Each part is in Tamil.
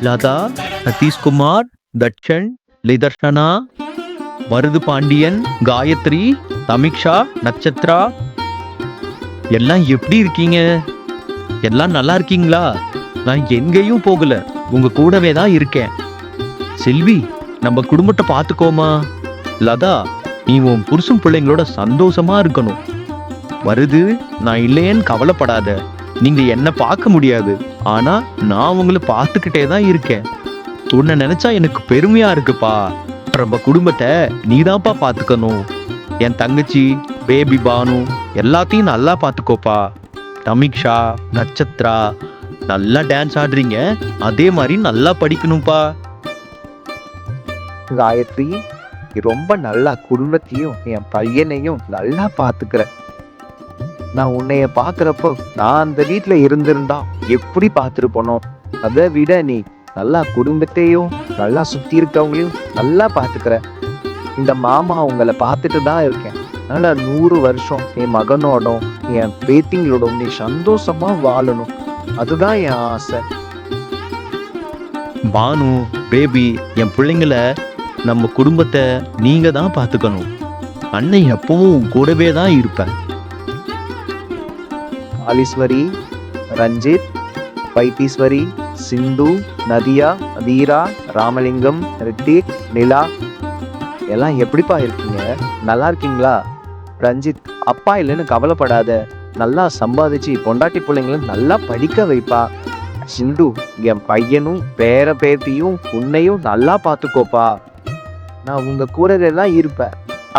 லதா, சதீஷ்குமார், தட்சன், லிதர்ஷனா, மருது பாண்டியன், காயத்ரி, தமிக்ஷா, நட்சத்ரா எல்லாம் எப்படி இருக்கீங்க? எல்லாம் நல்லா இருக்கீங்களா? நான் எங்கேயும் போகல, உங்க கூடவே தான் இருக்கேன். செல்வி, நம்ம குடும்பத்தை பார்த்துக்கோமா. லதா, நீ உன் புருஷன் பிள்ளைங்களோட சந்தோஷமா இருக்கணும். வருது, நான் இல்லையேன்னு கவலைப்படாத. நீங்க என்ன பார்க்க முடியாது, ஆனா நான் உங்களை பார்த்துக்கிட்டே தான் இருக்கேன். உன்னை நினைச்சா எனக்கு பெருமையா இருக்குப்பா. நம்ம குடும்பத்தை நீதான்ப்பா பார்த்துக்கணும். என் தங்கச்சி, பேபி பானு எல்லாத்தையும் நல்லா பார்த்துக்கோப்பா. தமிக்ஷா, நட்சத்ரா நல்லா டான்ஸ் ஆடுறீங்க, அதே மாதிரி நல்லா படிக்கணும்ப்பா. காயத்ரி, நீ ரொம்ப நல்லா குடும்பத்தையும் என் பையனையும் நல்லா பார்த்துக்கிற. நான் உன்னைய பார்க்குறப்போ நான் அந்த வீட்டில் இருந்திருந்தா எப்படி பார்த்துருப்பனோ, அதை விட நீ நல்லா குடும்பத்தையும் நல்லா சுற்றி இருக்கவங்களையும் நல்லா பார்த்துக்கிற. இந்த மாமா உங்களை பார்த்துட்டு தான் இருக்கேன். அதனால 100 வருஷம் என் மகனோடும் என் பேத்திங்களோடும் நீ சந்தோஷமா வாழணும், அதுதான் என் ஆசை. பானு, பேபி, என் பிள்ளைங்களை, நம்ம குடும்பத்தை நீங்க தான் பார்த்துக்கணும். அண்ணன் எப்பவும் கூடவே தான் இருப்பேன். காளீஸ்வரி, ரஞ்சித், வைத்தீஸ்வரி, சிந்து, நதியா, வீரா, ராமலிங்கம், ரித்திக், நிலா எல்லாம் எப்படிப்பா இருக்கீங்க? நல்லா இருக்கீங்களா? ரஞ்சித், அப்பா இல்லைன்னு கவலைப்படாத, நல்லா சம்பாதிச்சு பொண்டாட்டி பிள்ளைங்களும் நல்லா படிக்க வைப்பா. சிந்து, என் பையனும் பேர பேத்தியும் உன்னையும் நல்லா பார்த்துக்கோப்பா. நான் உங்க கூடவே தான் இருப்பேன்.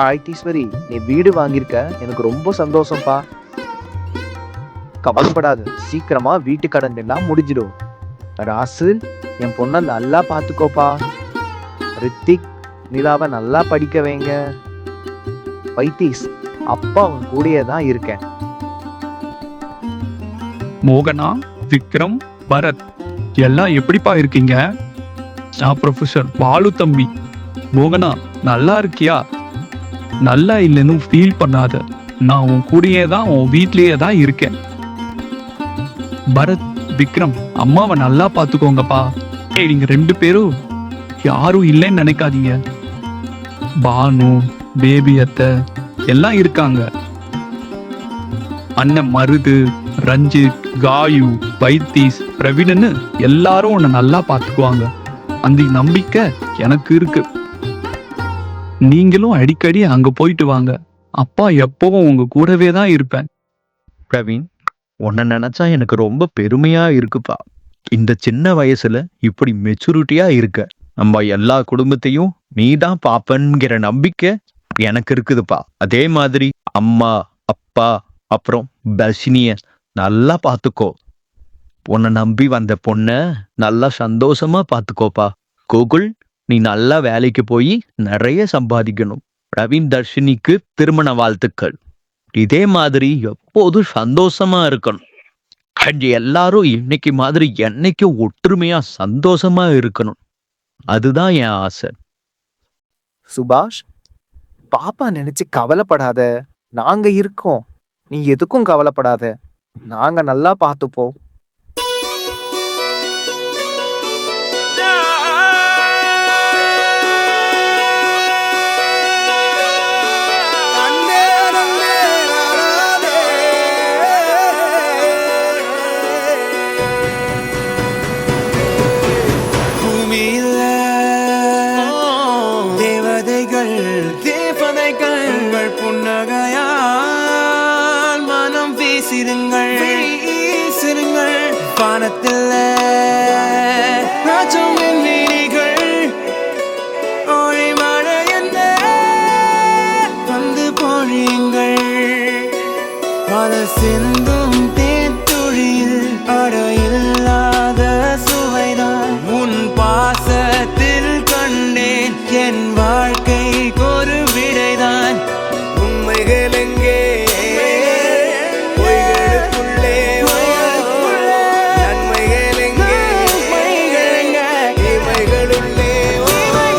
வைத்தீஸ்வரி, நீ வீடு வாங்கியிருக்க, எனக்கு ரொம்ப சந்தோஷம்ப்பா. கவலைப்படாது, சீக்கிரமா வீட்டு கடன் எல்லாம் முடிஞ்சிடும். ராசு, என் பொண்ணை நல்லா பார்த்துக்கோப்பா. ரித்திக், நிலாவை நல்லா படிக்க வைங்க. வைத்தீஸ், அப்பா உன் கூடயே தான் இருக்கேன். மோகனா, விக்ரம், பரத் எல்லாம் எப்படிப்பா இருக்கீங்க? நான் ப்ரொஃபசர் பாலு தம்பி. மோகனா, நல்லா இருக்கியா? நல்லா இல்லைன்னு ஃபீல் பண்ணாத, நான் உன் கூடயே தான், உன் வீட்லயே தான் இருக்கேன். பரத், விக்ரம், அம்மாவை நல்லா பார்த்துக்கோங்கப்பா. நீங்க 2 பேரும் யாரும் இல்லைன்னு நினைக்காதீங்க. பானு, பேபி அத்தை எல்லாம் இருக்காங்க. அண்ணன் மருது, ரஞ்சித், காயு, வைத்தீஸ், பிரவீனன்னு எல்லாரும் உன்னை நல்லா பார்த்துக்குவாங்க. அந்த நம்பிக்கை எனக்கு இருக்கு. நீங்களும் அடிக்கடி அங்க போயிட்டு வாங்க. அப்பா எப்பவும் உங்க கூடவே தான் இருப்பேன். பிரவீன், உன்னை நினைச்சா எனக்கு ரொம்ப பெருமையா இருக்குப்பா. இந்த சின்ன வயசுல இப்படி மெச்சூரிட்டியா இருக்க. நம்ம எல்லா குடும்பத்தையும் நீ தான் பாப்பன்கிற நம்பிக்கை எனக்கு இருக்குதுப்பா. அதே மாதிரி அம்மா, அப்பா, அப்புறம் பஷினிய நல்லா பார்த்துக்கோ. உன்னை நம்பி வந்த பொண்ண நல்லா சந்தோஷமா பார்த்துக்கோப்பா. கோகுல், நீ நல்லா வேலைக்கு போய் நிறைய சம்பாதிக்கணும். பிரவீன், தர்ஷினிக்கு திருமண வாழ்த்துக்கள். இதே மாதிரி எப்போதும் சந்தோஷமா இருக்கணும். எல்லாரும் இன்னைக்கு மாதிரி என்னைக்கு ஒற்றுமையா சந்தோஷமா இருக்கணும், அதுதான் என் ஆசை. சுபாஷ், பாப்பா நினைச்சு கவலைப்படாத, நாங்க இருக்கோம். நீ எதுக்கும் கவலைப்படாத, நாங்க நல்லா பார்த்துப்போம். புன்னகையால் மனம் வீசிருங்கள், வானத்தில் ராஜம் வீணிகள் ஒளி மழை என்ன வந்து பொழியுங்கள். அது சிந்தும் தேத்துழியில் அடையில்லாத சுவைதான் உன் பாசத்தில் கண்டேன். என்